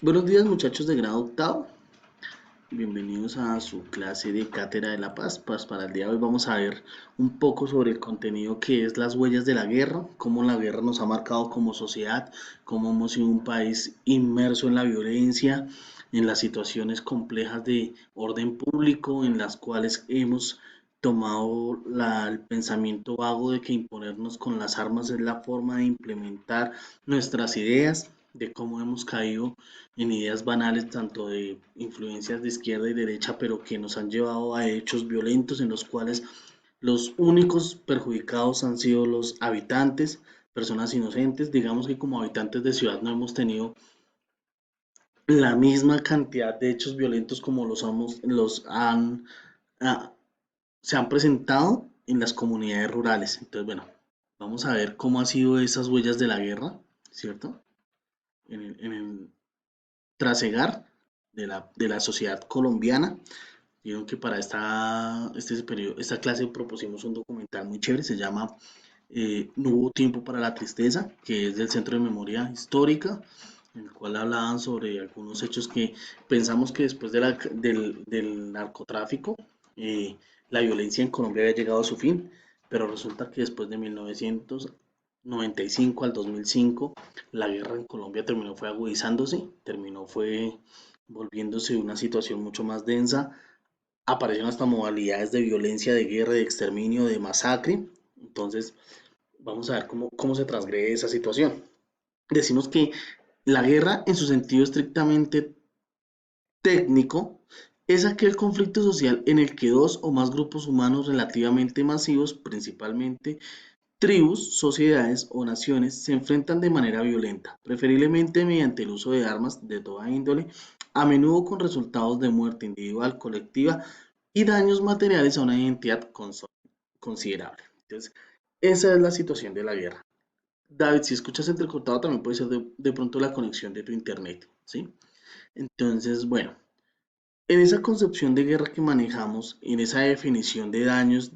Buenos días muchachos de grado octavo, bienvenidos a su clase de Cátedra de la Paz. Pues para el día de hoy vamos a ver un poco sobre el contenido que es las huellas de la guerra, cómo la guerra nos ha marcado como sociedad, cómo hemos sido un país inmerso en la violencia, en las situaciones complejas de orden público, en las cuales hemos tomado el pensamiento vago de que imponernos con las armas es la forma de implementar nuestras ideas, de cómo hemos caído en ideas banales tanto de influencias de izquierda y derecha, pero que nos han llevado a hechos violentos en los cuales los únicos perjudicados han sido los habitantes, personas inocentes. Digamos que como habitantes de ciudad no hemos tenido la misma cantidad de hechos violentos como ah, se han presentado en las comunidades rurales. Entonces, bueno, vamos a ver cómo han sido esas huellas de la guerra, ¿cierto? En el trasegar de la sociedad colombiana. Vieron que para esta clase propusimos un documental muy chévere, se llama No hubo tiempo para la tristeza, que es del Centro de Memoria Histórica, en el cual hablaban sobre algunos hechos que pensamos que después del narcotráfico, eh, la violencia en Colombia había llegado a su fin, pero resulta que después de 1995 al 2005, la guerra en Colombia fue agudizándose, fue volviéndose una situación mucho más densa. Aparecieron hasta modalidades de violencia, de guerra, de exterminio, de masacre. Entonces, vamos a ver cómo se transgrede esa situación. Decimos que la guerra, en su sentido estrictamente técnico, es aquel conflicto social en el que dos o más grupos humanos relativamente masivos, principalmente tribus, sociedades o naciones, se enfrentan de manera violenta, preferiblemente mediante el uso de armas de toda índole, a menudo con resultados de muerte individual, colectiva y daños materiales a una identidad considerable. Entonces, esa es la situación de la guerra. David, si escuchas entrecortado, también puede ser de pronto la conexión de tu internet, ¿sí? Entonces, bueno, en esa concepción de guerra que manejamos, en esa definición de daños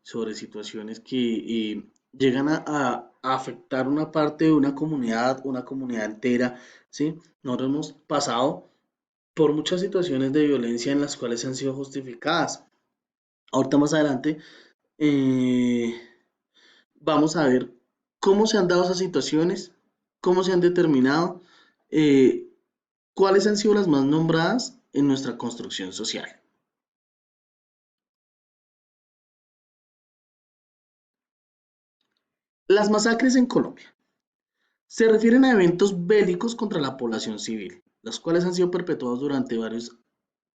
sobre situaciones que llegan a afectar una parte de una comunidad entera, ¿sí? Nosotros hemos pasado por muchas situaciones de violencia en las cuales han sido justificadas. Ahorita más adelante eh, vamos a ver cómo se han dado esas situaciones, cómo se han determinado, eh, cuáles han sido las más nombradas en nuestra construcción social. Las masacres en Colombia se refieren a eventos bélicos contra la población civil, los cuales han sido perpetuados durante varios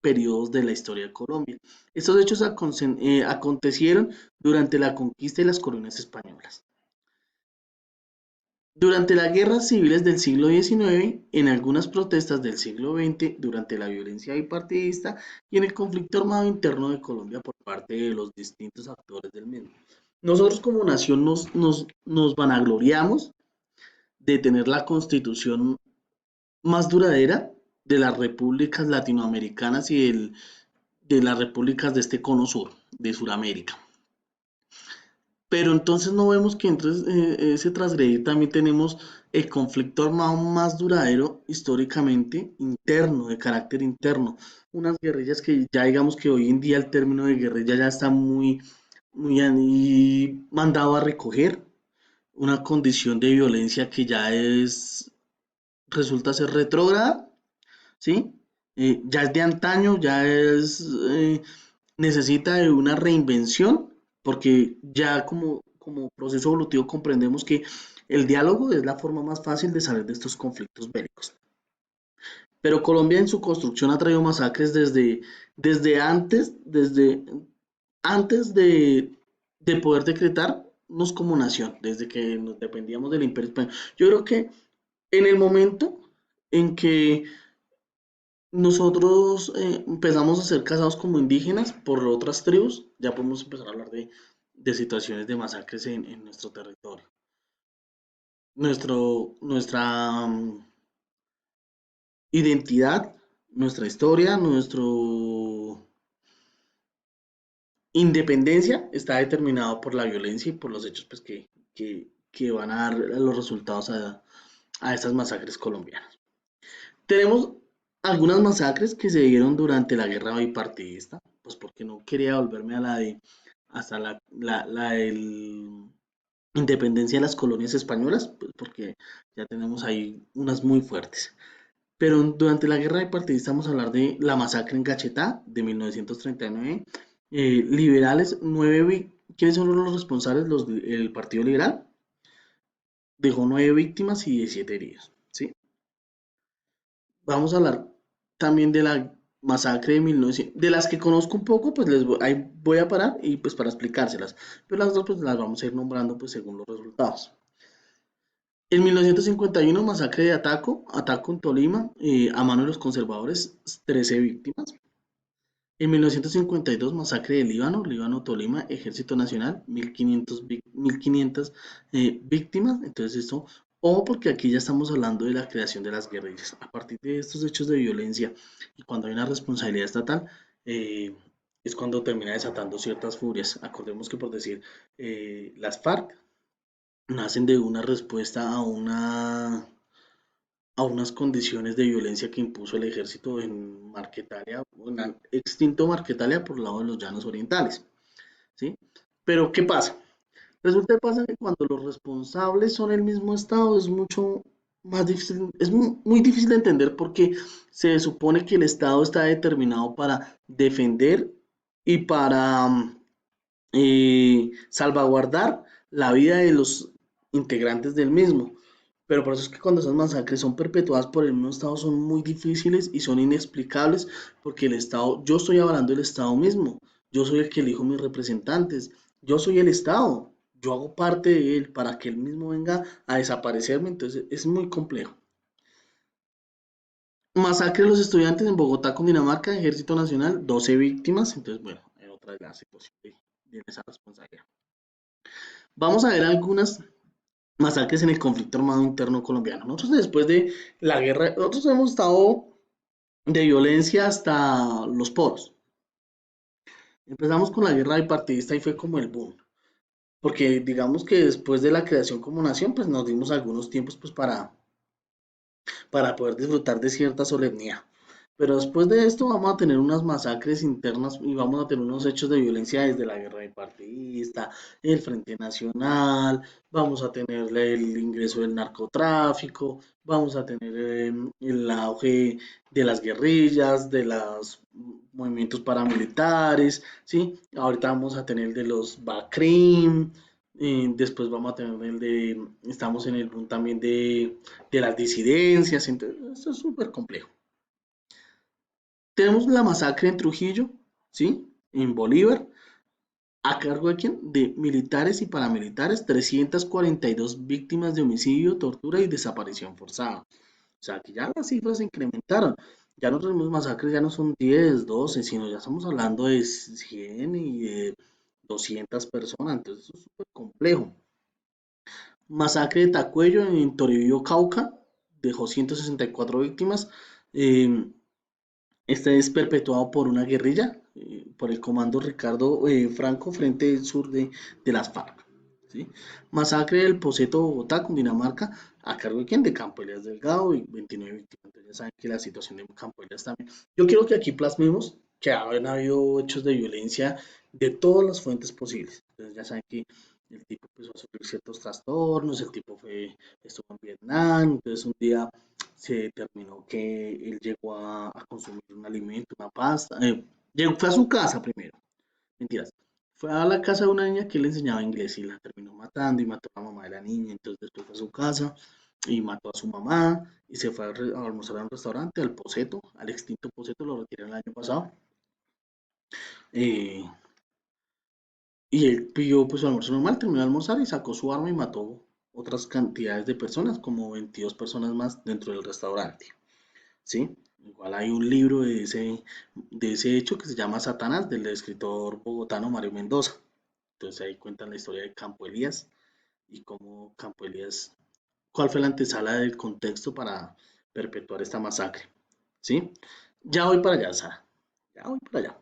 periodos de la historia de Colombia. Estos hechos acontecieron durante la conquista y las colonias españolas. Durante las guerras civiles del siglo XIX, en algunas protestas del siglo XX, durante la violencia bipartidista y en el conflicto armado interno de Colombia por parte de los distintos actores del mismo. Nosotros como nación nos vanagloriamos de tener la constitución más duradera de las repúblicas latinoamericanas de las repúblicas de este cono sur, de Sudamérica. Pero entonces no vemos que entre ese transgredir también tenemos el conflicto armado más duradero históricamente interno, de carácter interno. Unas guerrillas que ya digamos que hoy en día el término de guerrilla ya está muy mandado a recoger. Una condición de violencia que resulta ser retrógrada, ¿sí? Ya es de antaño, necesita de una reinvención, porque ya como proceso evolutivo comprendemos que el diálogo es la forma más fácil de salir de estos conflictos bélicos. Pero Colombia en su construcción ha traído masacres desde antes de poder decretarnos como nación, desde que nos dependíamos del Imperio Español. Yo creo que en el momento en que nosotros empezamos a ser casados como indígenas por otras tribus, ya podemos empezar a hablar de situaciones de masacres en nuestro territorio. Nuestra identidad, nuestra historia, nuestra independencia está determinado por la violencia y por los hechos pues, que van a dar los resultados a estas masacres colombianas. Tenemos algunas masacres que se dieron durante la guerra bipartidista, pues porque no quería volverme a la de hasta la independencia de las colonias españolas, pues porque ya tenemos ahí unas muy fuertes. Pero durante la guerra bipartidista vamos a hablar de la masacre en Gachetá de 1939. Liberales, ¿quiénes son los responsables? El Partido Liberal dejó 9 víctimas y 17 heridos, ¿sí? Vamos a hablar también de la masacre de 1900, de las que conozco un poco, pues ahí voy a parar y pues para explicárselas, pero las dos pues las vamos a ir nombrando pues según los resultados. En 1951, masacre de Ataco en Tolima, a mano de los conservadores, 13 víctimas. En 1952, masacre de Líbano, Tolima, Ejército Nacional, 1500 víctimas. Entonces esto, ojo porque aquí ya estamos hablando de la creación de las guerrillas. A partir de estos hechos de violencia y cuando hay una responsabilidad estatal, eh, es cuando termina desatando ciertas furias. Acordemos que por decir, las FARC nacen de una respuesta a unas condiciones de violencia que impuso el ejército en Marquetalia, en extinto Marquetalia por el lado de los llanos orientales, ¿sí? Pero ¿qué pasa? Resulta que pasa que cuando los responsables son el mismo Estado es mucho más difícil, es muy difícil de entender porque se supone que el Estado está determinado para defender y para salvaguardar la vida de los integrantes del mismo. Pero por eso es que cuando esas masacres son perpetuadas por el mismo Estado son muy difíciles y son inexplicables porque el Estado, yo estoy hablando del Estado mismo, yo soy el que elijo mis representantes, yo soy el Estado, yo hago parte de él para que él mismo venga a desaparecerme, entonces es muy complejo. Masacre de los estudiantes en Bogotá, Cundinamarca, Ejército Nacional, 12 víctimas, entonces bueno, en otra de las situaciones de esa responsabilidad. Vamos a ver algunas masacres en el conflicto armado interno colombiano. Nosotros después de la guerra, nosotros hemos estado de violencia hasta los poros. Empezamos con la guerra bipartidista y fue como el boom, porque digamos que después de la creación como nación, pues nos dimos algunos tiempos pues para poder disfrutar de cierta solemnidad. Pero después de esto vamos a tener unas masacres internas y vamos a tener unos hechos de violencia desde la guerra bipartidista, el Frente Nacional, vamos a tener el ingreso del narcotráfico, vamos a tener el auge de las guerrillas, de los movimientos paramilitares, ¿sí? Ahorita vamos a tener el de los BACRIM, después vamos a tener estamos en el boom también de las disidencias, entonces esto es súper complejo. Tenemos la masacre en Trujillo, ¿sí? En Bolívar, ¿a cargo de quién? De militares y paramilitares, 342 víctimas de homicidio, tortura y desaparición forzada. O sea, que ya las cifras se incrementaron. Ya no tenemos masacres, ya no son 10, 12, sino ya estamos hablando de 100 y de 200 personas, entonces eso es súper complejo. Masacre de Tacuello en Toribio, Cauca, dejó 164 víctimas. Eh, Este es perpetuado por una guerrilla, por el comando Ricardo Franco, Frente del Sur de las FARC. ¿Sí? Masacre del Poceto, Bogotá, Cundinamarca, ¿a cargo de quién? De Campo Elías Delgado y 29 víctimas. Entonces ya saben que la situación de Campo Elías también. Yo quiero que aquí plasmemos que han habido hechos de violencia de todas las fuentes posibles. Entonces ya saben que el tipo empezó a sufrir ciertos trastornos, el tipo estuvo en Vietnam, entonces un día se determinó que él llegó a consumir un alimento, una pasta. Fue a su casa primero, mentiras. Fue a la casa de una niña que le enseñaba inglés y la terminó matando y mató a la mamá de la niña. Entonces después fue a su casa y mató a su mamá y se fue a almorzar a un restaurante, al Poceto, al extinto Poceto, lo retiraron el año pasado. Eh, y él pidió pues su almuerzo normal, terminó de almorzar y sacó su arma y mató otras cantidades de personas, como 22 personas más dentro del restaurante. ¿Sí? Igual hay un libro de ese hecho que se llama Satanás, del escritor bogotano Mario Mendoza. Entonces ahí cuentan la historia de Campo Elías y cómo Campo Elías, cuál fue la antesala del contexto para perpetuar esta masacre. ¿Sí? Ya voy para allá, Sara. Ya voy para allá.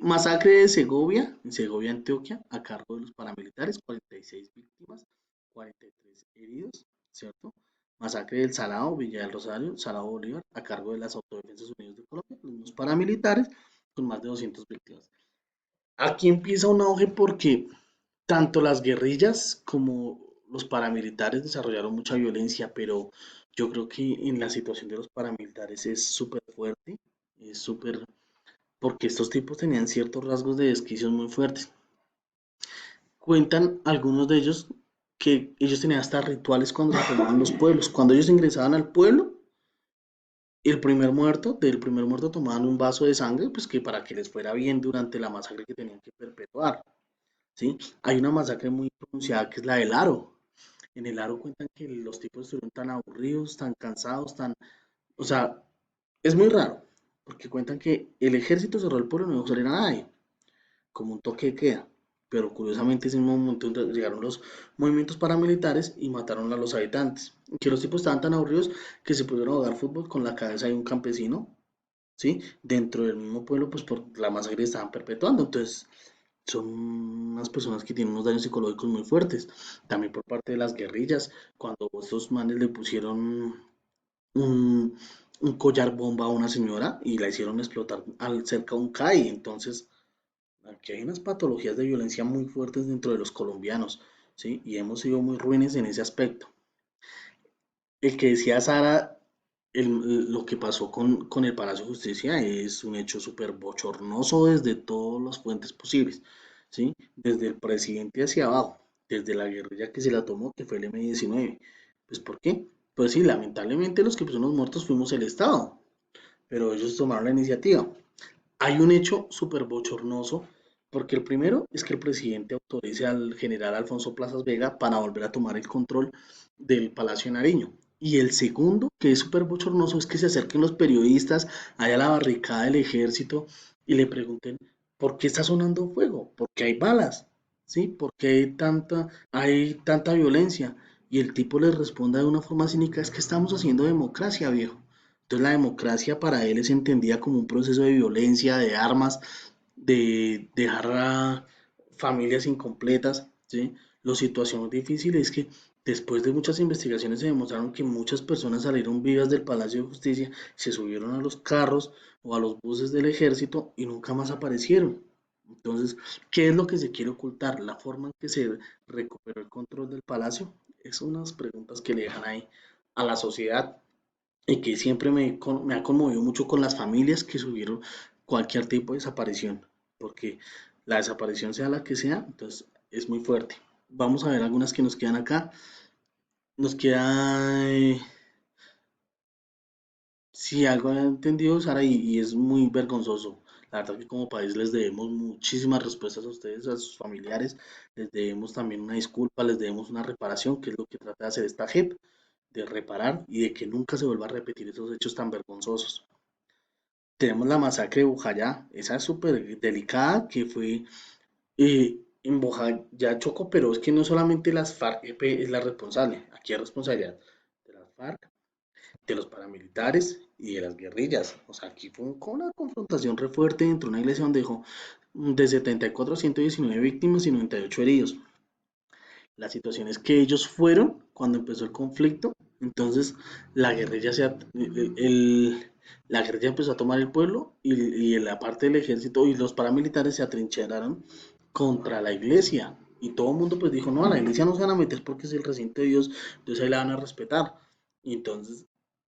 Masacre de Segovia, en Segovia, Antioquia, a cargo de los paramilitares, 46 víctimas, 43 heridos, ¿cierto? Masacre del Salado, Villa del Rosario, Salado Bolívar, a cargo de las Autodefensas Unidas de Colombia, los paramilitares, con más de 200 víctimas. Aquí empieza un auge porque tanto las guerrillas como los paramilitares desarrollaron mucha violencia, pero yo creo que en la situación de los paramilitares es súper fuerte, es súper, porque estos tipos tenían ciertos rasgos de desquicios muy fuertes. Cuentan algunos de ellos que ellos tenían hasta rituales cuando se tomaban los pueblos. Cuando ellos ingresaban al pueblo, del primer muerto tomaban un vaso de sangre, pues que para que les fuera bien durante la masacre que tenían que perpetuar, ¿sí? Hay una masacre muy pronunciada que es la del Aro. En el Aro cuentan que los tipos estuvieron tan aburridos, tan cansados, o sea, es muy raro, porque cuentan que el ejército cerró el pueblo y no dejó salir a nadie, como un toque de queda. Pero curiosamente ese mismo momento llegaron los movimientos paramilitares y mataron a los habitantes. Que los tipos estaban tan aburridos que se pudieron jugar fútbol con la cabeza de un campesino, ¿sí? Dentro del mismo pueblo, pues por la masacre que estaban perpetuando. Entonces, son unas personas que tienen unos daños psicológicos muy fuertes. También por parte de las guerrillas, cuando estos manes le pusieron un collar bomba a una señora y la hicieron explotar al cerca de un CAI. Entonces, aquí hay unas patologías de violencia muy fuertes dentro de los colombianos, ¿sí? Y hemos sido muy ruines en ese aspecto. El que decía Sara, lo que pasó con el Palacio de Justicia es un hecho súper bochornoso desde todas las fuentes posibles, ¿sí? Desde el presidente hacia abajo, desde la guerrilla que se la tomó, que fue el M-19. Pues ¿por qué? Pues sí, lamentablemente los que fuimos muertos fuimos el Estado, pero ellos tomaron la iniciativa. Hay un hecho súper bochornoso, porque el primero es que el presidente autorice al general Alfonso Plazas Vega para volver a tomar el control del Palacio de Nariño. Y el segundo, que es súper bochornoso, es que se acerquen los periodistas allá a la barricada del ejército y le pregunten, ¿por qué está sonando fuego? ¿Por qué hay balas? ¿Sí? ¿Por qué hay tanta violencia? Y el tipo les responde de una forma cínica, es que estamos haciendo democracia, viejo. Entonces la democracia para él es entendida como un proceso de violencia, de armas, de dejar a familias incompletas, ¿sí? La situación difícil es que después de muchas investigaciones se demostraron que muchas personas salieron vivas del Palacio de Justicia, se subieron a los carros o a los buses del ejército y nunca más aparecieron. Entonces, ¿qué es lo que se quiere ocultar? ¿La forma en que se recuperó el control del palacio? Es unas preguntas que le dejan ahí a la sociedad y que siempre me ha conmovido mucho con las familias que subieron cualquier tipo de desaparición, porque la desaparición sea la que sea, entonces es muy fuerte. Vamos a ver algunas que nos quedan acá. Nos queda, si algo he entendido, Sara, y es muy vergonzoso. La verdad que como país les debemos muchísimas respuestas a ustedes, a sus familiares, les debemos también una disculpa, les debemos una reparación, que es lo que trata de hacer esta JEP, de reparar y de que nunca se vuelva a repetir esos hechos tan vergonzosos. Tenemos la masacre de Bojayá, esa es súper delicada, que fue en Bojayá Choco, pero es que no solamente las FARC-EP es la responsable, aquí hay responsabilidad de las FARC, de los paramilitares y de las guerrillas. O sea, aquí fue una confrontación re fuerte dentro de una iglesia donde dejó de 74 a 119 víctimas y 98 heridos. La situación es que ellos fueron cuando empezó el conflicto, entonces la guerrilla la guerrilla empezó a tomar el pueblo y la parte del ejército y los paramilitares se atrincheraron contra la iglesia. Y todo el mundo pues dijo, no, a la iglesia no se van a meter porque es el recinto de Dios, entonces ahí la van a respetar. Y entonces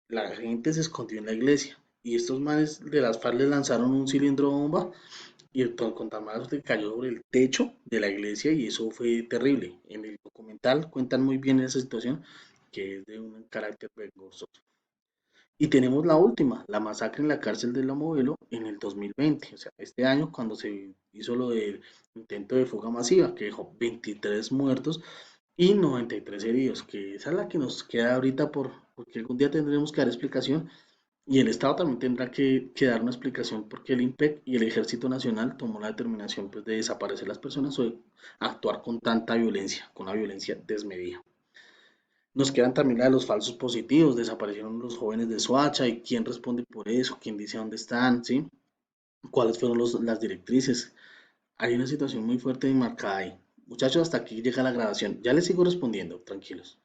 la gente se escondió en la iglesia. Y estos manes de las FARC les lanzaron un cilindro bomba y el contaminado se cayó sobre el techo de la iglesia y eso fue terrible. En el documental cuentan muy bien esa situación que es de un carácter vergonzoso. Y tenemos la última, la masacre en la cárcel de La Modelo en el 2020, o sea, este año cuando se hizo lo del intento de fuga masiva, que dejó 23 muertos y 93 heridos, que esa es la que nos queda ahorita porque algún día tendremos que dar explicación y el Estado también tendrá que dar una explicación porque el IMPEC y el Ejército Nacional tomó la determinación pues, de desaparecer las personas o de actuar con tanta violencia, con una violencia desmedida. Nos quedan también la de los falsos positivos, desaparecieron los jóvenes de Soacha y quién responde por eso, quién dice dónde están, ¿sí? ¿Cuáles fueron las directrices? Hay una situación muy fuerte y marcada ahí. Muchachos, hasta aquí llega la grabación. Ya les sigo respondiendo, tranquilos.